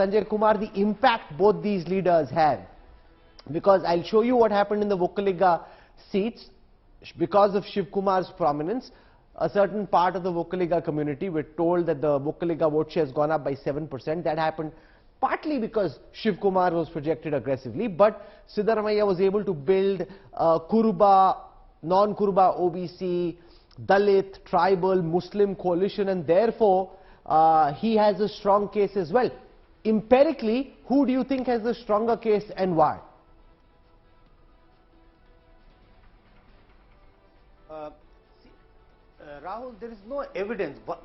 Sanjay Kumar, the impact both these leaders have. Because I'll show you what happened in the Vocaliga seats. Because of Shivakumar's prominence, a certain part of the Vocaliga community were told that the Vocaliga vote share has gone up by 7%. That happened partly because Shivakumar was projected aggressively, but Siddaramaiah was able to build Kuruba, non-Kuruba OBC, Dalit, tribal, Muslim coalition, and therefore he has a strong case as well. Empirically, who do you think has the stronger case and why? Rahul, there is no evidence. But,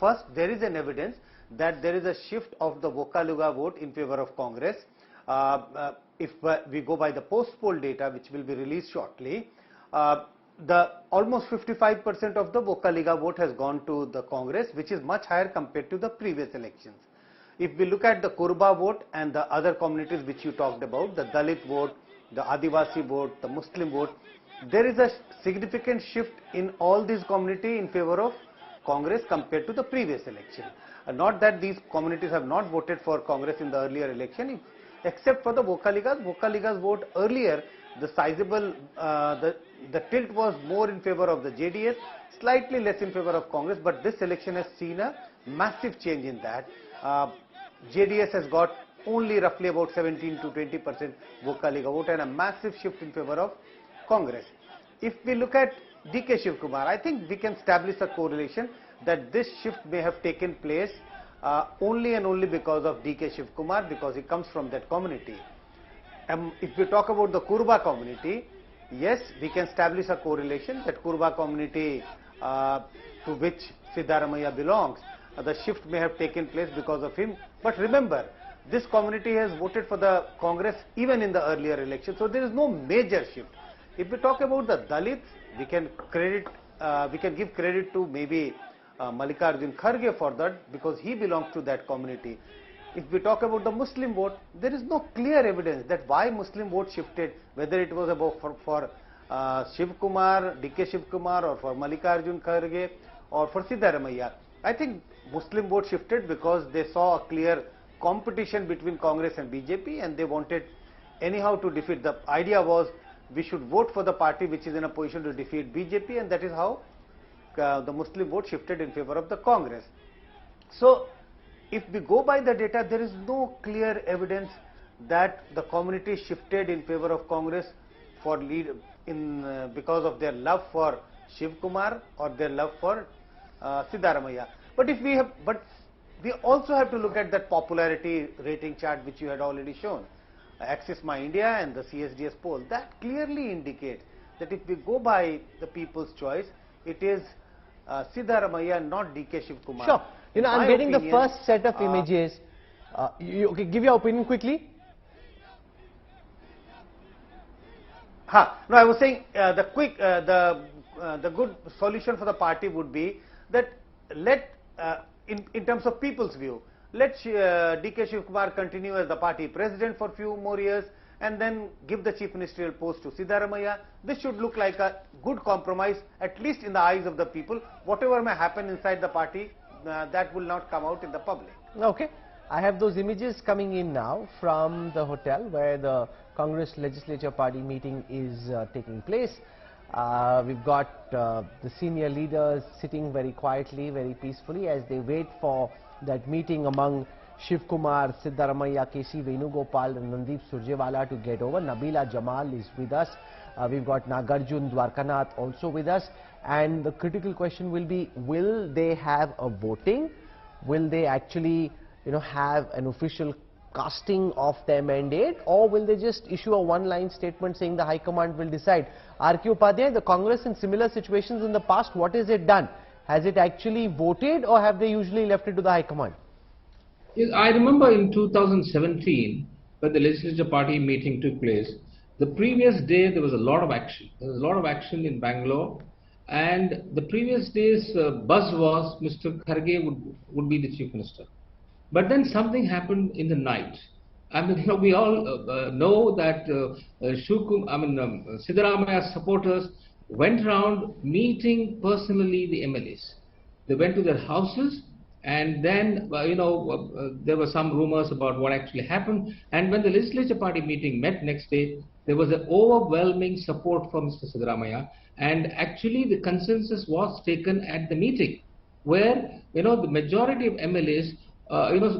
first, there is an evidence that there is a shift of the Vocaliga vote in favor of Congress. If we go by the post-poll data, which will be released shortly, the almost 55% of the Vocaliga vote has gone to the Congress, which is much higher compared to the previous elections. If we look at the Kuruba vote and the other communities which you talked about, the Dalit vote, the Adivasi vote, the Muslim vote, there is a significant shift in all these communities in favor of Congress compared to the previous election. Not that these communities have not voted for Congress in the earlier election, except for the Vocaligas. Vocaligas vote earlier, the sizable, the tilt was more in favor of the JDS, slightly less in favor of Congress, but this election has seen a massive change in that. JDS has got only roughly about 17 to 20% Vocaliga vote and a massive shift in favor of Congress. If we look at DK Shivakumar, I think we can establish a correlation that this shift may have taken place only and only because of DK Shivakumar, because he comes from that community. If we talk about the Kuruba community, yes, we can establish a correlation that Kuruba community to which Siddaramaiah belongs, the shift may have taken place because of him. But remember, this community has voted for the Congress even in the earlier election, so there is no major shift. If we talk about the Dalits, we can give credit to maybe Mallikarjun Kharge for that, because he belongs to that community. If we talk about the Muslim vote, there is no clear evidence that why Muslim vote shifted, whether it was about for Shivakumar, DK Shivakumar, or for Mallikarjun Kharge, or for Siddaramaiah. I think Muslim vote shifted because they saw a clear competition between Congress and BJP, and they wanted anyhow to defeat. The idea was we should vote for the party which is in a position to defeat BJP, and that is how the Muslim vote shifted in favor of the Congress. So, if we go by the data, there is no clear evidence that the community shifted in favor of Congress for because of their love for Shivakumar or their love for Siddaramaiah. But we also have to look at that popularity rating chart which you had already shown. Axis My India and the CSDS poll, that clearly indicates that if we go by the people's choice, it is Siddaramaiah, not DK Shivakumar. Sure. You know, I'm getting the first set of images. Okay, give your opinion quickly. No, I was saying the good solution for the party would be that in terms of people's view, let DK Shivakumar continue as the party president for a few more years and then give the chief ministerial post to Siddaramaiah. This should look like a good compromise, at least in the eyes of the people. Whatever may happen inside the party, that will not come out in the public. Okay. I have those images coming in now from the hotel where the Congress Legislature Party meeting is taking place. We've got the senior leaders sitting very quietly, very peacefully as they wait for that meeting among Shivakumar, Siddaramaiah, KC Venugopal and Nandeep Surjewala to get over. Nabila Jamal is with us. We've got Nagarjun Dwarkanath also with us. And the critical question will be, will they have a voting? Will they actually, have an official casting of their mandate, or will they just issue a one-line statement saying the High Command will decide? R.K. Upadhyay, the Congress in similar situations in the past, what has it done? Has it actually voted, or have they usually left it to the High Command? Yes, I remember in 2017, when the Legislature Party meeting took place, the previous day there was a lot of action. There was a lot of action in Bangalore, and the previous day's buzz was Mr. Kharge would be the Chief Minister. But then something happened in the night. I mean, we all know that Siddaramaiah's supporters went around meeting personally the MLAs. They went to their houses And then, there were some rumors about what actually happened. And when the legislature party meeting met next day, there was an overwhelming support for Mr. Siddaramaiah. And actually, the consensus was taken at the meeting, where, the majority of MLAs,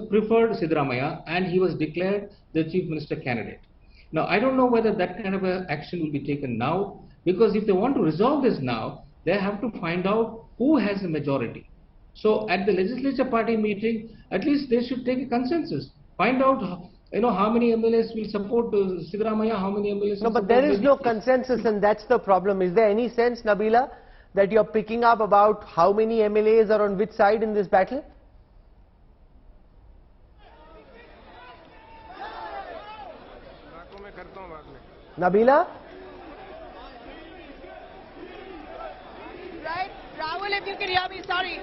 preferred Siddaramaiah, and he was declared the chief minister candidate. Now, I don't know whether that kind of action will be taken now, because if they want to resolve this now, they have to find out who has the majority. So at the legislature party meeting, at least they should take a consensus. Find out, how many MLAs will support Siddaramaiah, how many MLAs No, will but there is no BJP. consensus, and that's the problem. Is there any sense, Nabila, that you're picking up about how many MLAs are on which side in this battle? Nabila? Right, Rahul, if you can hear me, sorry.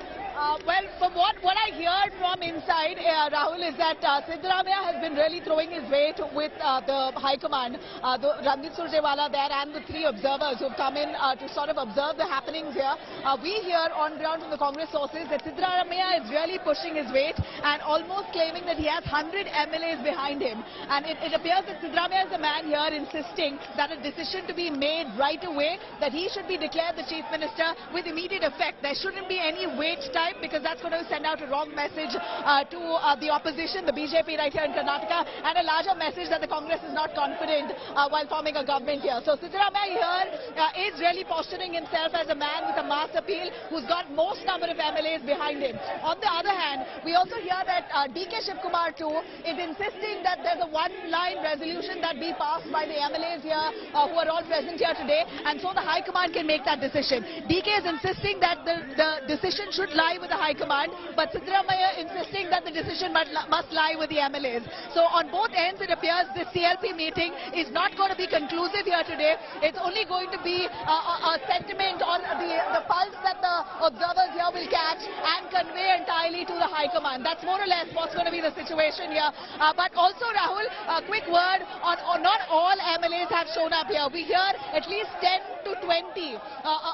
Well, from what I heard from inside, Rahul, is that Siddaramaiah has been really throwing his weight with the High Command, Ranjit Surjewala there, and the three observers who've come in to sort of observe the happenings here. We hear on ground from the Congress sources that Siddaramaiah is really pushing his weight and almost claiming that he has 100 MLAs behind him. And it appears that Siddaramaiah is the man here insisting that a decision to be made right away, that he should be declared the chief minister with immediate effect. There shouldn't be any wait time, because that's going to send out a wrong message to the opposition, the BJP right here in Karnataka, and a larger message that the Congress is not confident while forming a government here. So Siddaramaiah here is really posturing himself as a man with a mass appeal who's got most number of MLAs behind him. On the other hand, we also hear that DK Shivakumar too is insisting that there's a one-line resolution that be passed by the MLAs here who are all present here today, and so the High Command can make that decision. DK is insisting that the decision should lie with the High Command, but Siddaramaiah insisting that the decision must lie with the MLAs. So on both ends, it appears this CLP meeting is not going to be conclusive here today. It's only going to be a sentiment or the pulse that the observers here will catch and convey entirely to the High Command. That's more or less what's going to be the situation here. But also, Rahul, a quick word on not all MLAs have shown up here. We hear at least 10 to 20.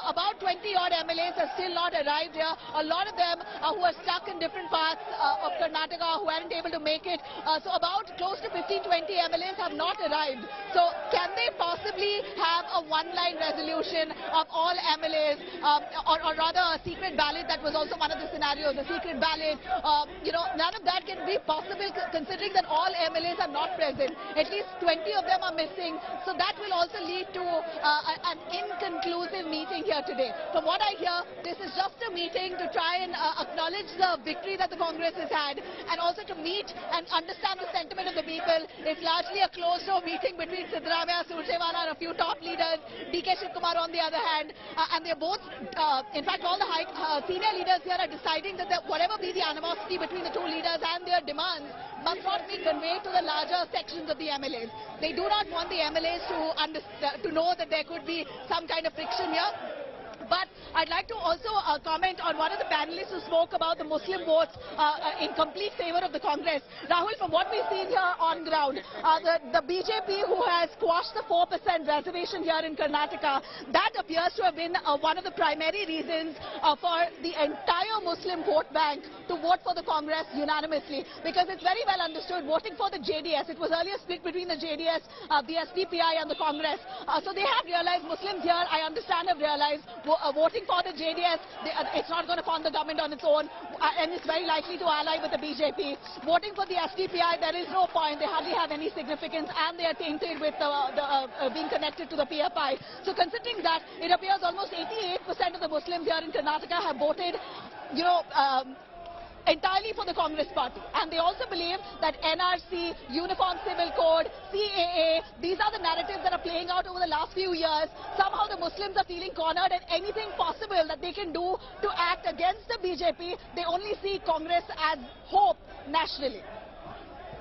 About 20 odd MLAs have still not arrived here. A lot of them who are stuck in different parts of Karnataka, who aren't able to make it. So about close to 15-20 MLAs have not arrived. So can they possibly have a one-line resolution of all MLAs, or rather a secret ballot? That was also one of the scenarios, a secret ballot. None of that can be possible considering that all MLAs are not present. At least 20 of them are missing. So that will also lead to an inconclusive meeting here today. From what I hear, this is just a meeting to try and acknowledge the victory that the Congress has had, and also to meet and understand the sentiment of the people. It's largely a closed-door meeting between Siddaramaiah, Surjewala, and a few top leaders, DK Shivakumar on the other hand, and they're both, in fact, all the senior leaders here are deciding that whatever be the animosity between the two leaders and their demands must not be conveyed to the larger sections of the MLAs. They do not want the MLAs to know that there could be some kind of friction here. But I'd like to also comment on one of the panelists who spoke about the Muslim votes in complete favor of the Congress. Rahul, from what we've seen here on ground, the BJP who has squashed the 4% reservation here in Karnataka, that appears to have been one of the primary reasons for the entire Muslim vote bank to vote for the Congress unanimously. Because it's very well understood, voting for the JDS, it was earlier split between the JDS, the SDPI and the Congress. So they have realized, Muslims here, I understand, have realized, voting for the JDS, it's not going to form the government on its own, and it's very likely to ally with the BJP. Voting for the SDPI, there is no point. They hardly have any significance, and they are tainted with being connected to the PFI. So considering that, it appears almost 88% of the Muslims here in Karnataka have voted, entirely for the Congress party, and they also believe that NRC, Uniform Civil Code, CAA, these are the narratives that are playing out over the last few years. Somehow the Muslims are feeling cornered, and anything possible that they can do to act against the BJP, they only see Congress as hope nationally.